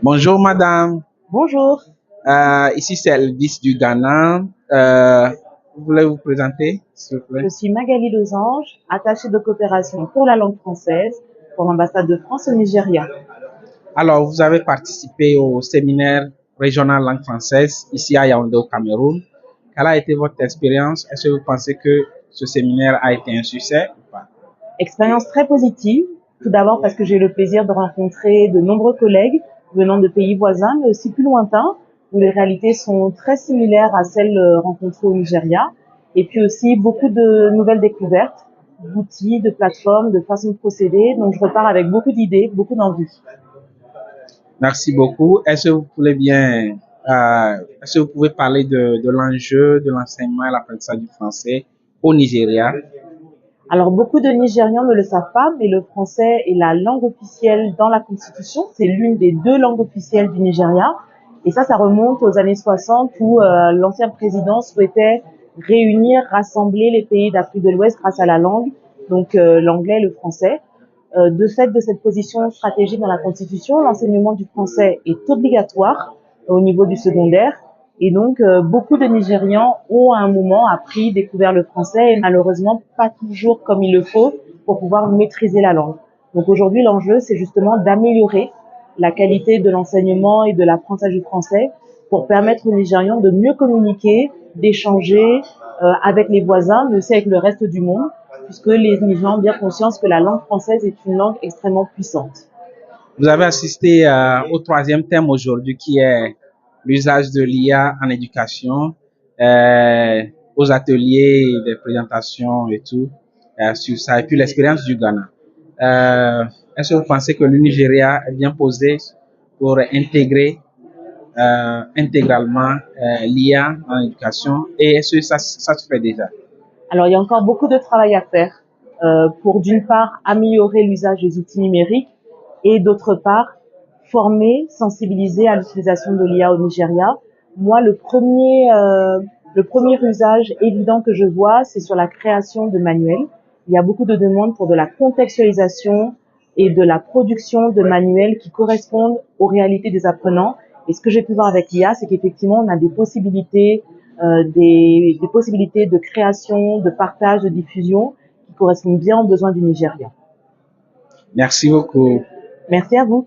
Bonjour madame. Bonjour, Ici c'est Elvis du Ghana. Vous voulez vous présenter, s'il vous je plaît? suis Magali Losange, attachée de coopération pour la langue française pour l'ambassade de France au Nigeria. Alors, vous avez participé au séminaire régional langue française ici à Yaoundé au Cameroun. Quelle a été votre expérience? Est-ce que vous pensez que ce séminaire a été un succès ou pas? Expérience très positive, tout d'abord parce que j'ai eu le plaisir de rencontrer de nombreux collègues venant de pays voisins, mais aussi plus lointains, où les réalités sont très similaires à celles rencontrées au Nigeria. Et puis aussi beaucoup de nouvelles découvertes, d'outils, de plateformes, de façons de procéder. Donc je repars avec beaucoup d'idées, beaucoup d'envie. Merci beaucoup. Est-ce que vous pouvez parler de l'enjeu de l'enseignement et l'apprentissage du français au Nigeria? Alors, beaucoup de Nigérians ne le savent pas, mais le français est la langue officielle dans la Constitution. C'est l'une des deux langues officielles du Nigeria. Et ça remonte aux années 60 où l'ancien président souhaitait réunir, rassembler les pays d'Afrique de l'Ouest grâce à la langue, donc l'anglais et le français. De fait de cette position stratégique dans la Constitution, l'enseignement du français est obligatoire au niveau du secondaire. Et donc, beaucoup de Nigérians ont à un moment appris, découvert le français et malheureusement pas toujours comme il le faut pour pouvoir maîtriser la langue. Donc aujourd'hui, l'enjeu, c'est justement d'améliorer la qualité de l'enseignement et de l'apprentissage du français pour permettre aux Nigérians de mieux communiquer, d'échanger avec les voisins, mais aussi avec le reste du monde, puisque les Nigérians ont bien conscience que la langue française est une langue extrêmement puissante. Vous avez assisté au troisième thème aujourd'hui qui est l'usage de l'IA en éducation, euh, aux ateliers, des présentations et tout sur ça, et puis l'expérience du Ghana. Est-ce que vous pensez que le Nigeria est bien posé pour intégrer intégralement l'IA en éducation et est-ce que ça se fait déjà? Alors, il y a encore beaucoup de travail à faire pour, d'une part, améliorer l'usage des outils numériques et, d'autre part, former, sensibiliser à l'utilisation de l'IA au Nigeria. Moi, le premier usage évident que je vois, c'est sur la création de manuels. Il y a beaucoup de demandes pour de la contextualisation et de la production de manuels qui correspondent aux réalités des apprenants. Et ce que j'ai pu voir avec l'IA, c'est qu'effectivement, on a des possibilités de création, de partage, de diffusion qui correspondent bien aux besoins du Nigeria. Merci beaucoup. Merci à vous.